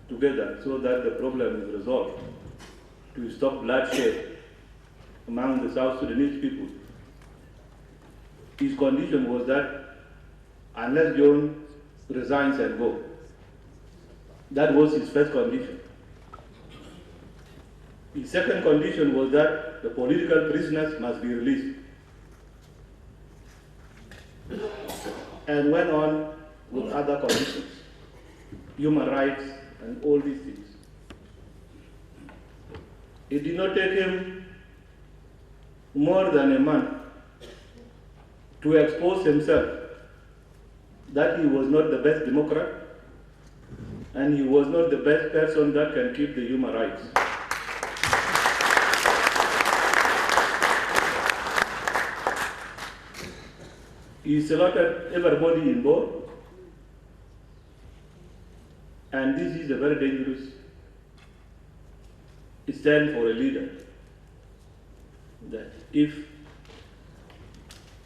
together so that the problem is resolved, to stop bloodshed among the South Sudanese people. His condition was that unless John resigns and go, that was his first condition. His second condition was that the political prisoners must be released. And went on with other conditions, human rights and all these things. It did not take him more than a month to expose himself that he was not the best Democrat and he was not the best person that can keep the human rights. He selected everybody in board, and this is a very dangerous stand for a leader. That if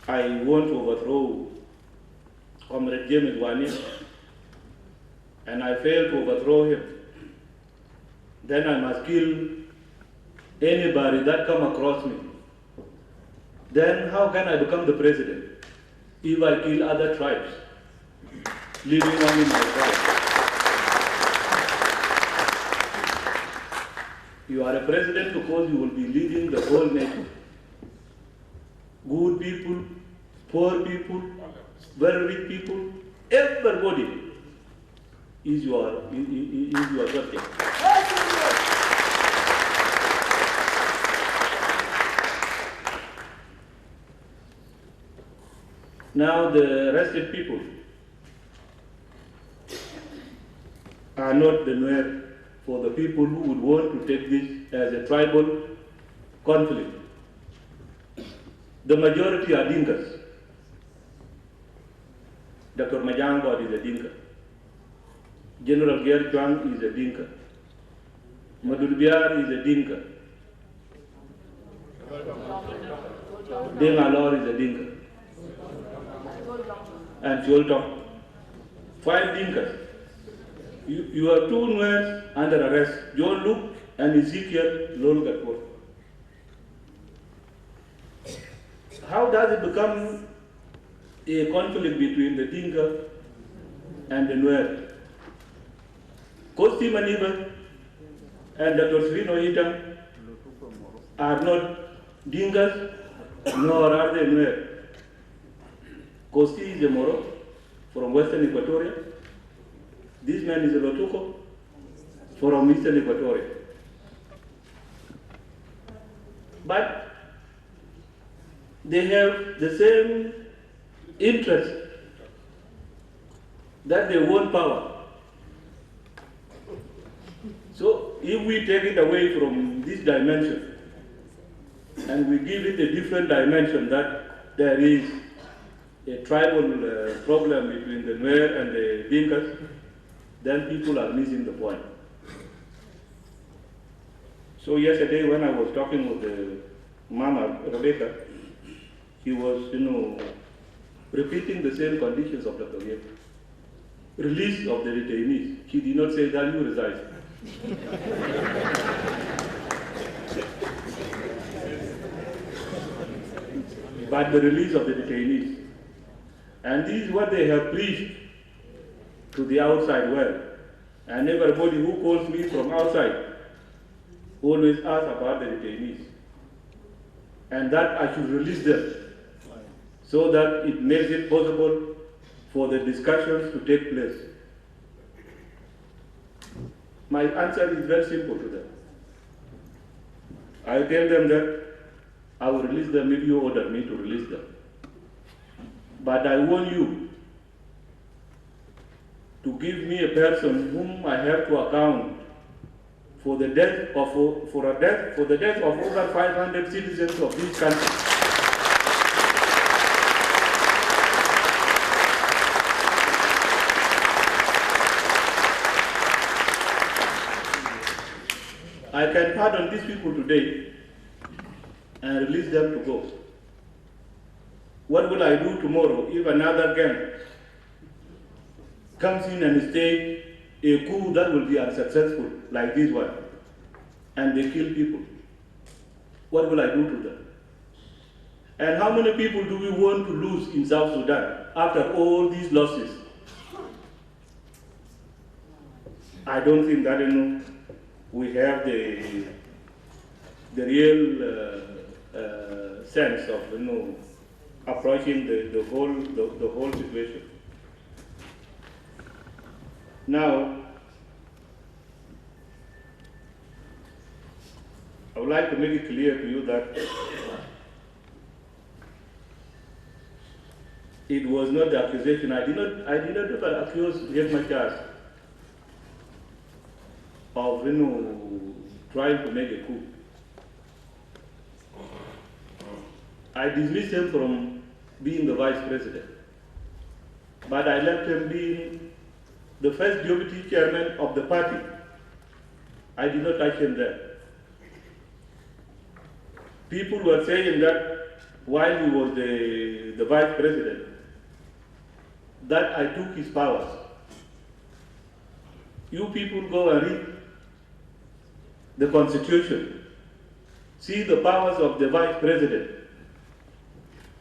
I want to overthrow Comrade James Wani and I fail to overthrow him, then I must kill anybody that come across me. Then how can I become the president if I kill other tribes, leaving only my tribe? You are a president because you will be leading the whole nation. Good people, poor people, very rich people, everybody is your subject. Now the arrested people are not the Nuer for the people who would want to take this as a tribal conflict. The majority are Dinkas. Dr. Majangod is a Dinka. General Ger Chuang is a Dinka. Madurbiar is a Dinka. Deng Alor is a Dinka. And Choltong. 5 Dinkas. You have 2 Nuers under arrest, John Luke and Ezekiel Lolgatpur. How does it become a conflict between the Dinka and the Nuer? Kosti Maniba and Dr. Srino Itam are not Dinkas, nor are they Nuer. Kosti is a Moro from Western Equatoria. This man is a Lotuko from Eastern Equatoria. But they have the same interest that they want power. So if we take it away from this dimension and we give it a different dimension that there is a tribal problem between the Nuer and the Dinkas, then people are missing the point. So yesterday when I was talking with the Mama Rebecca, he was, repeating the same conditions of Dr. Kiir. Release of the detainees. She did not say that you resign. But the release of the detainees. And this is what they have preached to the outside world. And everybody who calls me from outside always asks about the detainees. And that I should release them so that it makes it possible for the discussions to take place. My answer is very simple to them. I tell them that I will release them if you order me to release them. But I want you to give me a person whom I have to account for the death of over 500 citizens of this country. I can pardon these people today and release them to go. What will I do tomorrow if another gang comes in and stays a coup that will be unsuccessful, like this one, and they kill people, what will I do to them? And how many people do we want to lose in South Sudan after all these losses? I don't think that we have the real sense of approaching the whole situation. Now, I would like to make it clear to you that it was not the accusation. I did not ever accuse Riek Machar of trying to make a coup. I dismissed him from being the vice president, but I left him being the first deputy chairman of the party. I did not touch him there. People were saying that while he was the vice president, that I took his powers. You people go and read the Constitution, see the powers of the vice president,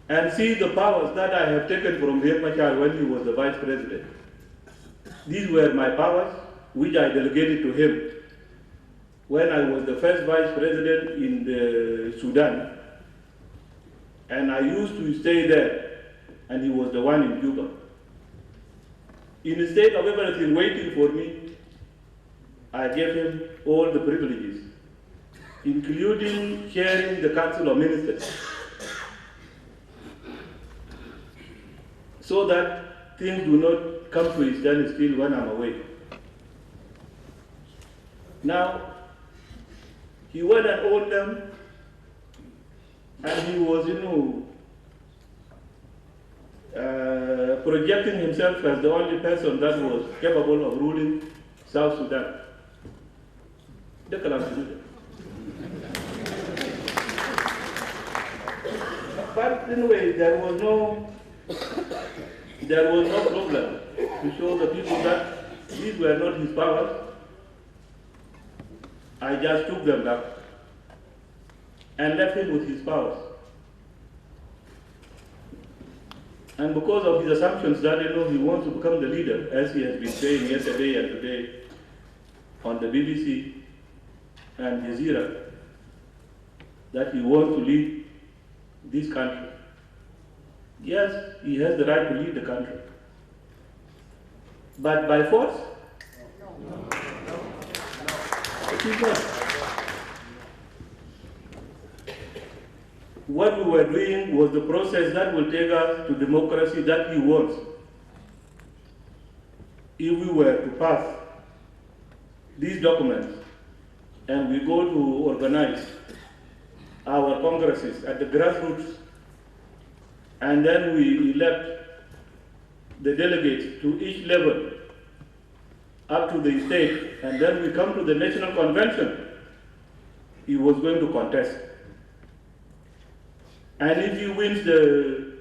and see the powers that I have taken from Riek Machar when he was the vice president. These were my powers, which I delegated to him when I was the first vice president in the Sudan, and I used to stay there, and he was the one in Cuba. Instead of everything waiting for me, I gave him all the privileges, including chairing the Council of Ministers, so that things do not come to a standstill when I'm away. Now, he went and owned them, and he was, projecting himself as the only person that was capable of ruling South Sudan. But anyway, there was no problem to show the people that these were not his powers. I just took them back and left him with his powers. And because of his assumptions that he wants to become the leader, as he has been saying yesterday and today on the BBC and Jazeera, that he wants to lead this country. Yes, he has the right to lead the country. But by force? No. It is not. What we were doing was the process that will take us to democracy that he wants. If we were to pass these documents and we go to organize our congresses at the grassroots, and then we elect the delegates to each level up to the state, and then we come to the national convention, he was going to contest. And if he wins the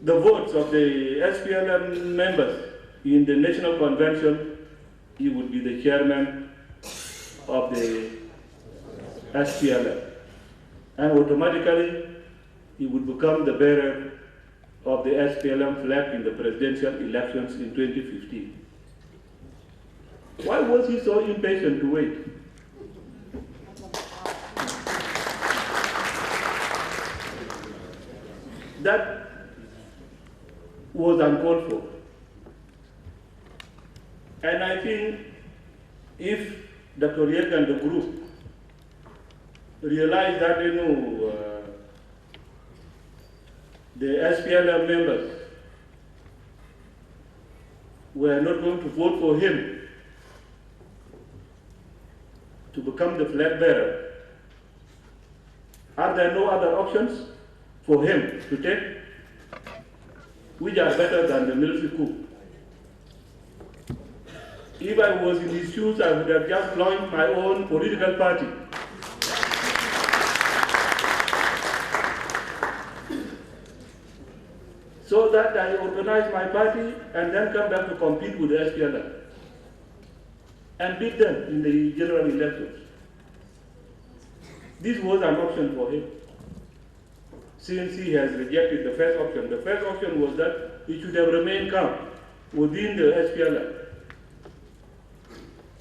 votes of the SPLM members in the national convention, he would be the chairman of the SPLM. And automatically, he would become the bearer of the SPLM flag in the presidential elections in 2015. Why was he so impatient to wait? That was uncalled for. And I think if Dr. Riek and the group realize that, the SPLM members were not going to vote for him to become the flag bearer, are there no other options for him to take which are better than the military coup? If I was in his shoes, I would have just launched my own political party. So that I organize my party and then come back to compete with the SPLM. and beat them in the general elections. This was an option for him, since he has rejected the first option. The first option was that he should have remained calm within the SPLM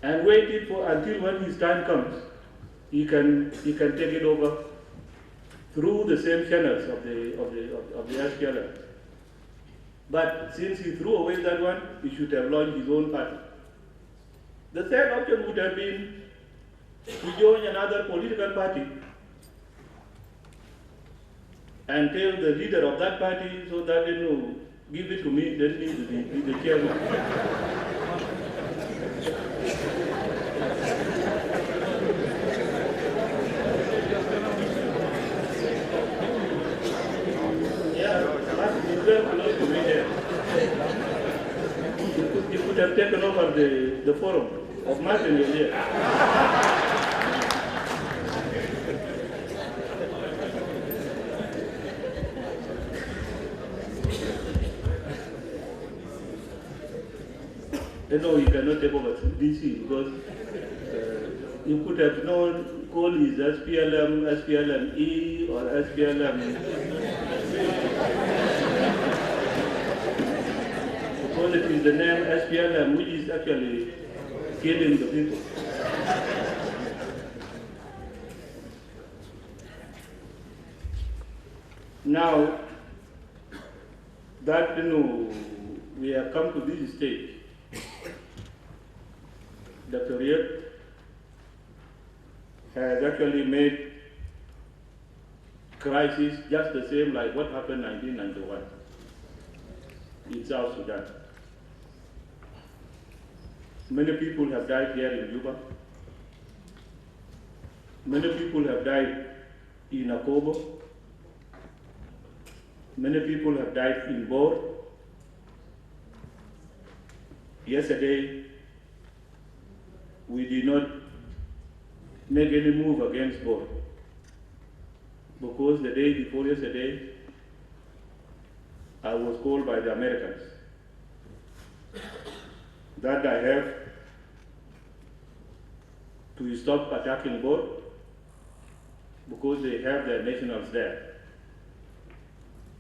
and waited for until when his time comes, he can take it over through the same channels of the SPLM. But since he threw away that one, he should have launched his own party. The third option would have been to join another political party and tell the leader of that party so that give it to me, let me be the chairman. You could have taken over the forum of Martin here. No, you cannot take over DC because you could have known, call his SPLM, SPLM-E or SPLM. Because it is the name SPLM which is actually killing the people. Now that we have come to this stage, Dr. Riek has actually made crisis just the same like what happened in 1991 in South Sudan. Many people have died here in Juba. Many people have died in Akobo. Many people have died in Bor. Yesterday, we did not make any move against Bor because the day before yesterday, I was called by the Americans that I have to stop attacking Bor because they have their nationals there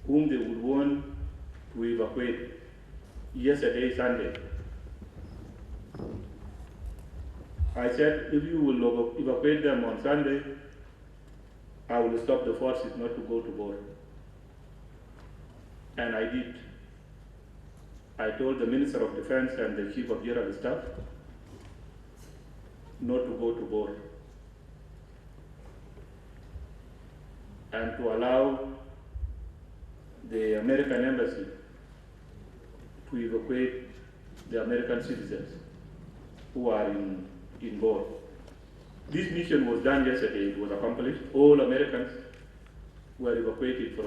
whom they would want to evacuate yesterday, Sunday. I said, if you will evacuate them on Sunday, I will stop the forces not to go to Bor. And I did. I told the Minister of Defense and the Chief of General Staff not to go to Bor and to allow the American embassy to evacuate the American citizens who are in Bor. This mission was done yesterday. It was accomplished. All Americans were evacuated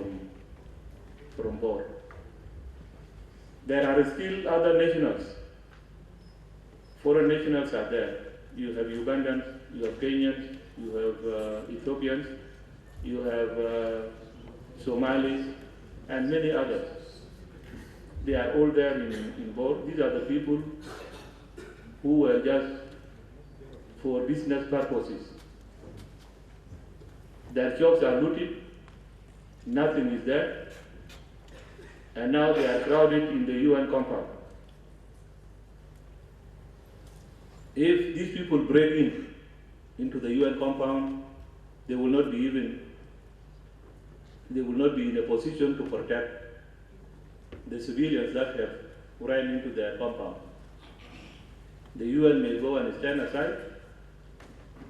from Bor. There are still other nationals. Foreign nationals are there. You have Ugandans, you have Kenyans, you have Ethiopians, you have Somalis, and many others. They are all there in Bor. These are the people who were just for business purposes. Their jobs are looted, nothing is there, and now they are crowded in the UN compound. If these people break into the UN compound, they will not be in a position to protect the civilians that have ran into their compound. The UN may go and stand aside,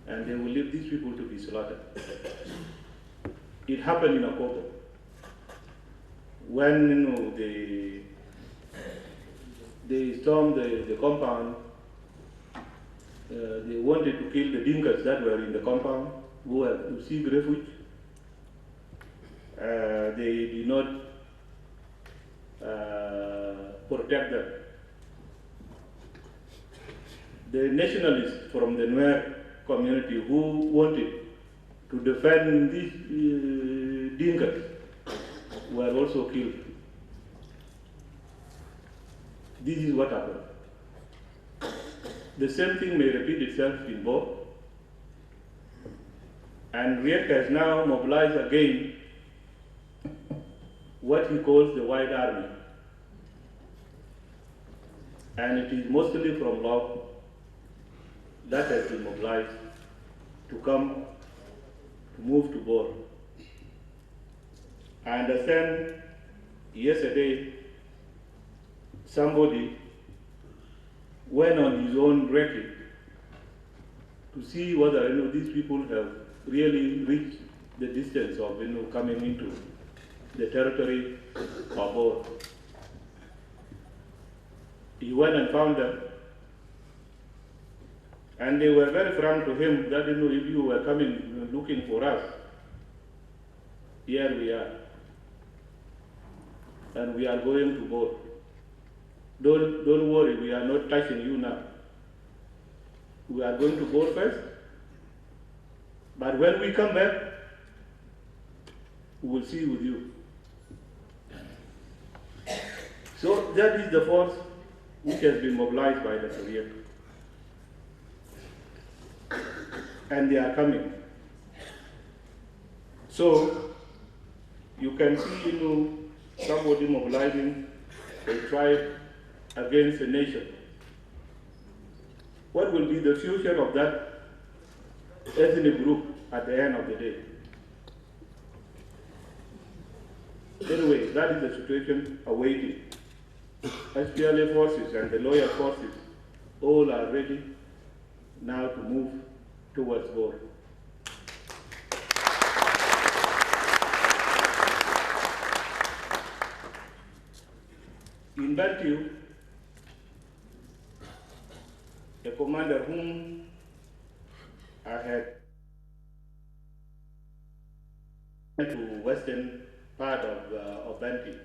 and they will leave these people to be slaughtered. It happened in Akobo. When they stormed the compound, they wanted to kill the Dinkas that were in the compound who had to seek refuge. They did not protect them. The nationalists from the Nuer community who wanted to defend these Dinkas were also killed. This is what happened. The same thing may repeat itself in Bo, and Riek has now mobilized again what he calls the White Army, and it is mostly from Law that has been mobilized to come to move to Bor. I understand yesterday somebody went on his own record to see whether these people have really reached the distance of coming into the territory of Bor. He went and found them, and they were very frank to him that if you were coming looking for us, here we are, and we are going to Bor. Don't worry, we are not touching you now. We are going to Bor first, but when we come back, we will see with you. So that is the force which has been mobilized by the Soviet. And they are coming. So you can see somebody mobilizing a tribe against a nation. What will be the future of that ethnic group at the end of the day? Anyway, that is the situation awaiting. SPLA forces and the loyal forces all are ready now to move towards Bor. In Bantu, the commander whom I had to western part of Bantu.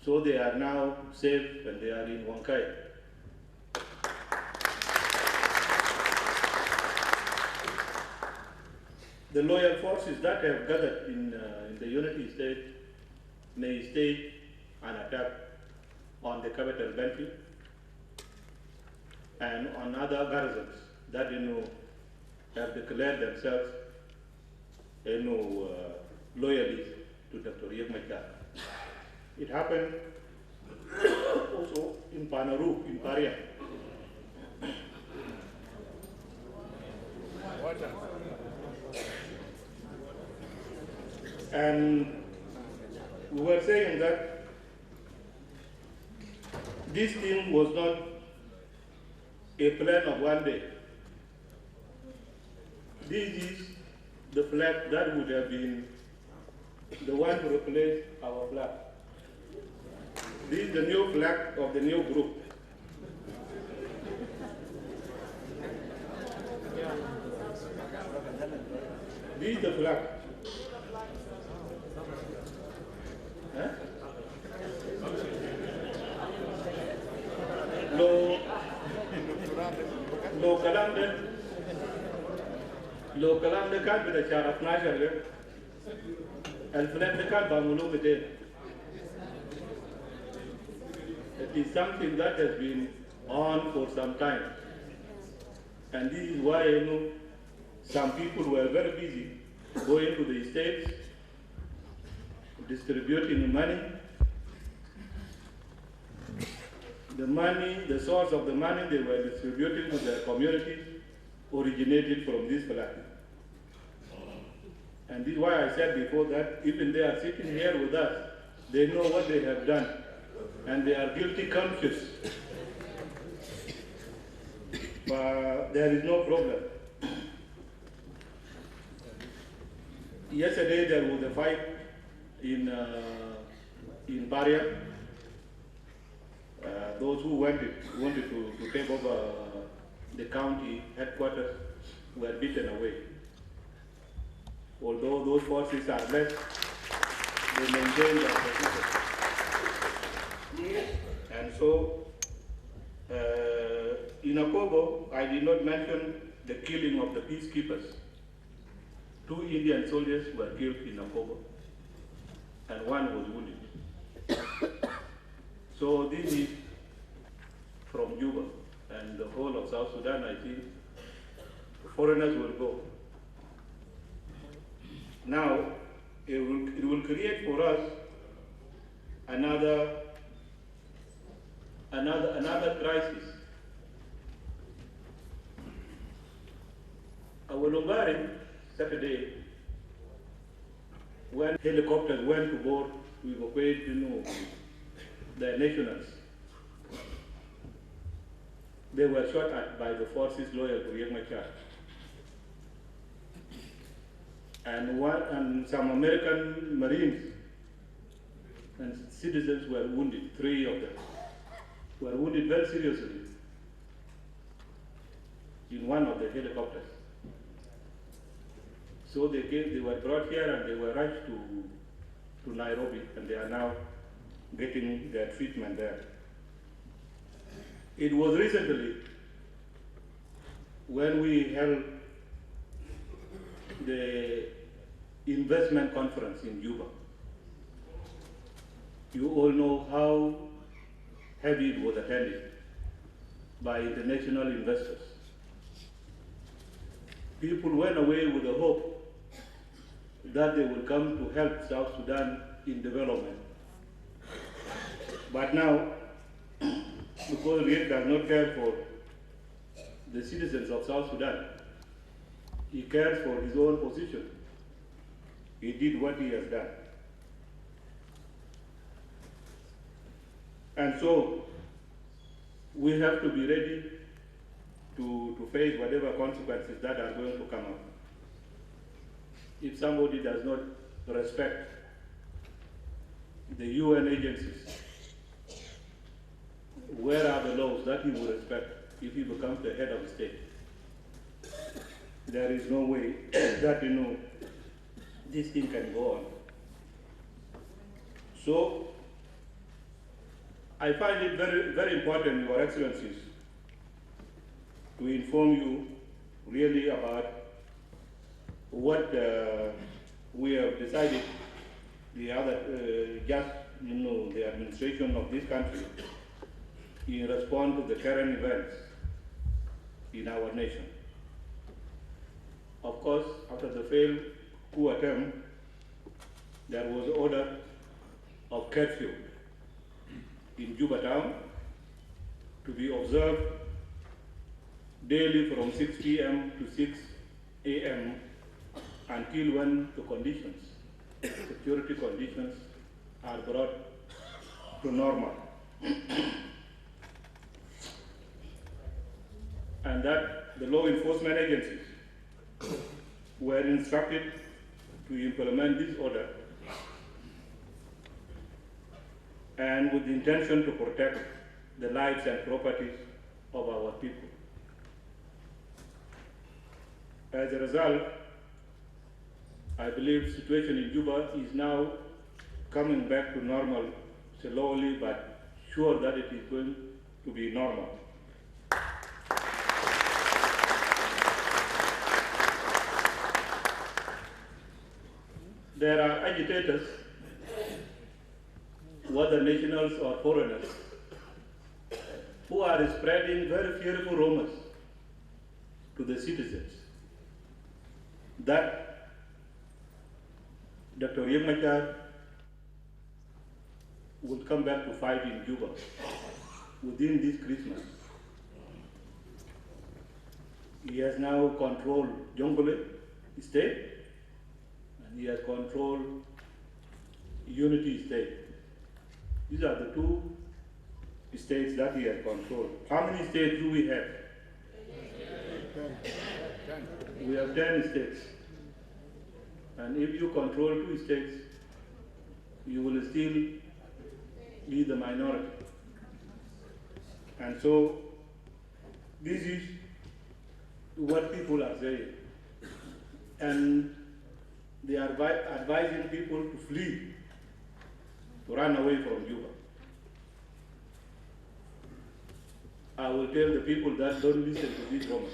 So they are now safe and they are in Wankai. The loyal forces that have gathered in the Unity State may stage an attack on the capital Bantu and on other garrisons that have declared themselves loyalies to Dr. Riek Machar. It happened also in Panaru, in Paria. And we were saying that this thing was not a plan of one day. This is the flag that would have been the one to replace our flag. This is the new flag of the new group. This is the flag. Huh? لو كلام ده كان بدا شهر 12 الفلان ده كان بعملوه 200. It is something that has been on for some time, and this is why some people were very busy going to the states, distributing money. The money, the source of the money they were distributing to their communities originated from this flag. And this is why I said before that even they are sitting here with us, they know what they have done, and they are guilty conscious. But there is no problem. Yesterday there was a fight in Paria. Those who wanted to take over the county headquarters were beaten away. Although those forces are less, they maintain their position. And so, in Akobo, I did not mention the killing of the peacekeepers. 2 Indian soldiers were killed in Akobo, and 1 was wounded. So this is from Juba and the whole of South Sudan, I think foreigners will go. Now, it will create for us another crisis. Our Lombardi, Saturday, when helicopters went to board to evacuate, the nationals, they were shot at by the forces loyal to Riek Machar. And some American Marines and citizens were wounded, 3 of them were wounded very seriously in one of the helicopters. So they were brought here and they were rushed to Nairobi, and they are now getting their treatment there. It was recently when we held the investment conference in Juba. You all know how heavy it was attended by international investors. People went away with the hope that they will come to help South Sudan in development. But now, because Riek does not care for the citizens of South Sudan, he cares for his own position. He did what he has done. And so, we have to be ready to face whatever consequences that are going to come up. If somebody does not respect the UN agencies, where are the laws that he will respect if he becomes the head of the state? There is no way that, this thing can go on. So, I find it very, very important, Your Excellencies, to inform you really about what we have decided, the administration of this country, in response to the current events in our nation. Of course, after the failed coup attempt, there was order of curfew in Juba town to be observed daily from 6 p.m. to 6 a.m. until when the conditions, security conditions, are brought to normal. And that the law enforcement agencies were instructed to implement this order, and with the intention to protect the lives and properties of our people. As a result, I believe the situation in Juba is now coming back to normal, slowly but sure that it is going to be normal. There are agitators, whether nationals or foreigners, who are spreading very fearful rumors to the citizens that Dr. Riek Machar will come back to fight in Juba within this Christmas. He has now controlled Jonglei State, and he has controlled Unity State. These are the 2 states that he has controlled. How many states do we have? 10. We have 10 states. And if you control 2 states, you will still be the minority. And so, this is what people are saying. And they are advising people to flee, to run away from Juba. I will tell the people that don't listen to these rumors.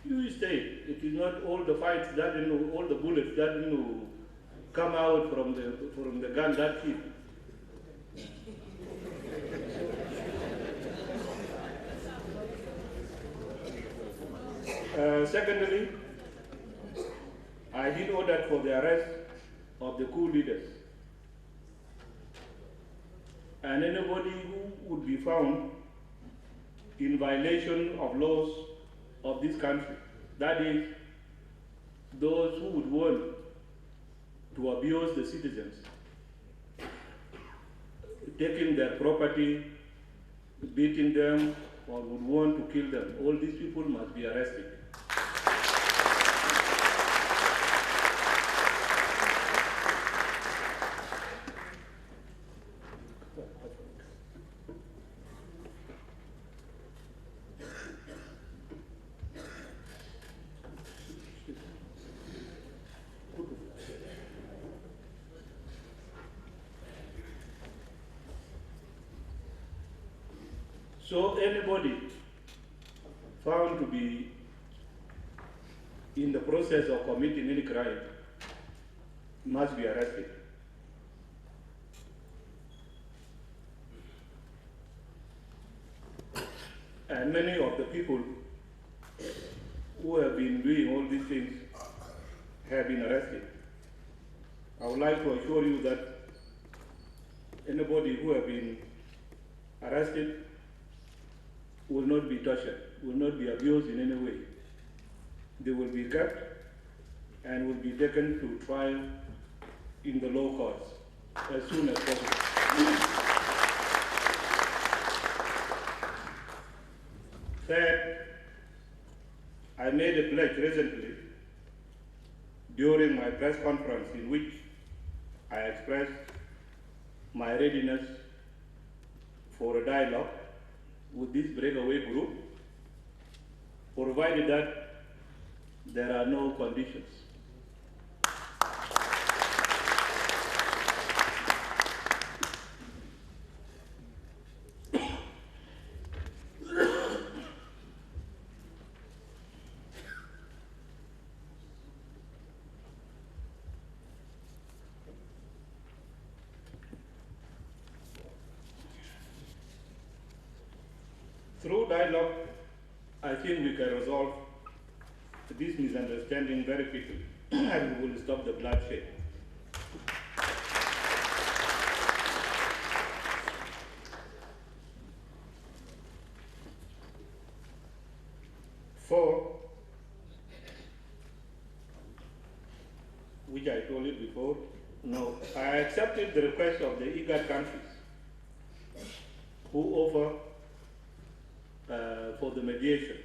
You stay. It is not all the fights that, all the bullets that, come out from the gun that hit. Secondly, I did order for the arrest of the coup leaders. And anybody who would be found in violation of laws of this country, that is, those who would want to abuse the citizens, taking their property, beating them, or would want to kill them, all these people must be arrested. So anybody found to be in the process of committing any crime must be arrested. And many of the people who have been doing all these things have been arrested. I would like to assure you that anybody who have been arrested will not be tortured, will not be abused in any way. They will be kept and will be taken to trial in the law courts as soon as possible. Third, I made a pledge recently during my press conference in which I expressed my readiness for a dialogue with this breakaway group, provided that there are no conditions. Through dialogue, I think we can resolve this misunderstanding very quickly and we will stop the bloodshed. Four, which I told you before, no, I accepted the request of the IGAD countries who offer for the mediation.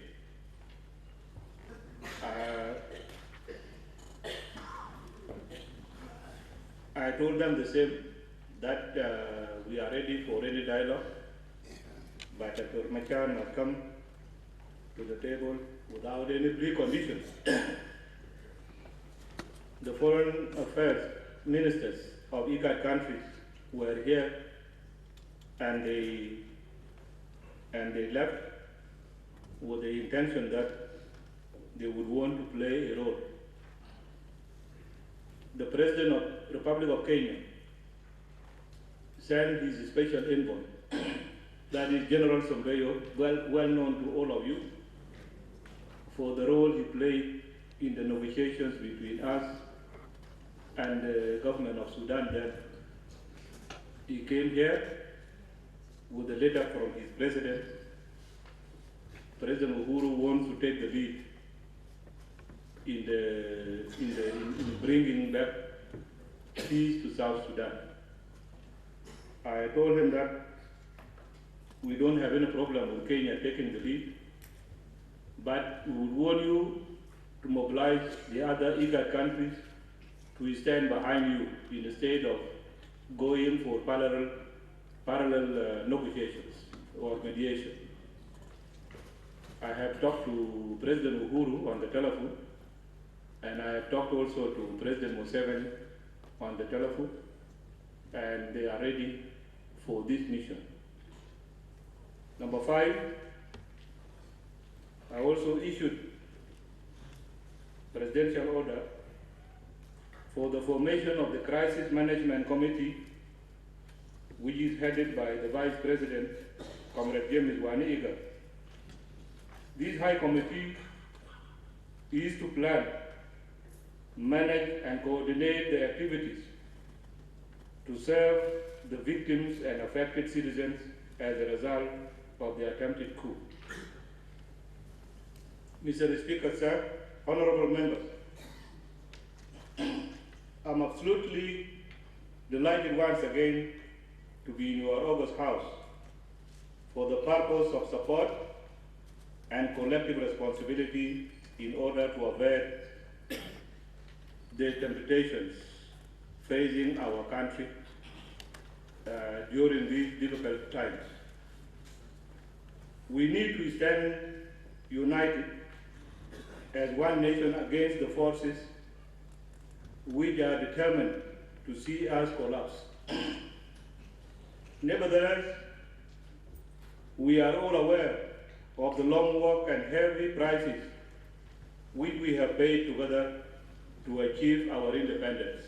I told them the same, that we are ready for any dialogue, but Dr. Machar must come to the table without any preconditions. The foreign affairs ministers of IGAD countries were here and they left with the intention that they would want to play a role. The President of the Republic of Kenya sent his special envoy, that is General Sombeyo, well known to all of you, for the role he played in the negotiations between us and the government of Sudan. Then he came here with a letter from his president. President Uhuru wants to take the lead in bringing back peace to South Sudan. I told him that we don't have any problem with Kenya taking the lead, but we would want you to mobilize the other IGAD countries to stand behind you instead of going for parallel negotiations or mediation. I have talked to President Uhuru on the telephone, and I have talked also to President Museveni on the telephone, and they are ready for this mission. Number 5, I also issued presidential order for the formation of the Crisis Management Committee, which is headed by the Vice President, Comrade James Waniiga. This High Committee is to plan, manage, and coordinate the activities to serve the victims and affected citizens as a result of the attempted coup. Mr. Speaker, sir, honorable members, I'm absolutely delighted once again to be in your August House for the purpose of support and collective responsibility in order to avert the temptations facing our country during these difficult times. We need to stand united as one nation against the forces which are determined to see us collapse. Nevertheless, we are all aware of the long work and heavy prices which we have paid together to achieve our independence.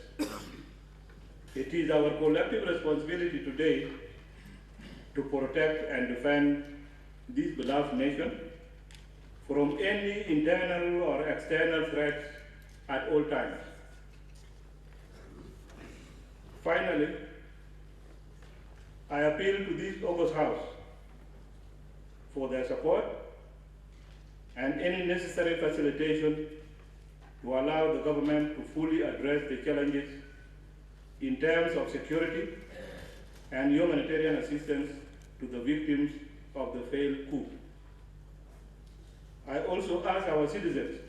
It is our collective responsibility today to protect and defend this beloved nation from any internal or external threats at all times. Finally, I appeal to this August House for their support and any necessary facilitation to allow the government to fully address the challenges in terms of security and humanitarian assistance to the victims of the failed coup. I also ask our citizens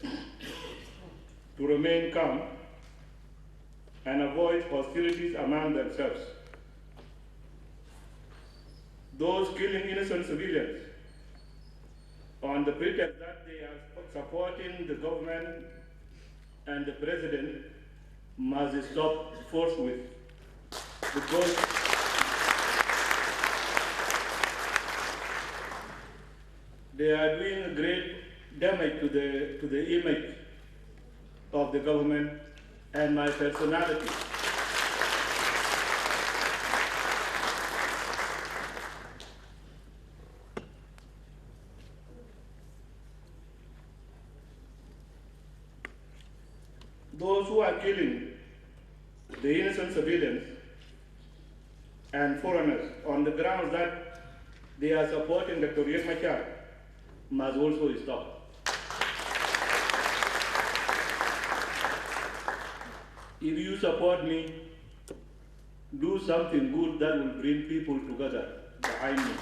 to remain calm and avoid hostilities among themselves. Those killing innocent civilians on the pretext that they are supporting the government and the president must stop forthwith, because they are doing great damage to the image of the government and my personality. Those who are killing the innocent civilians and foreigners on the grounds that they are supporting Dr. Riek Machar must also stop. If you support me, do something good that will bring people together behind me.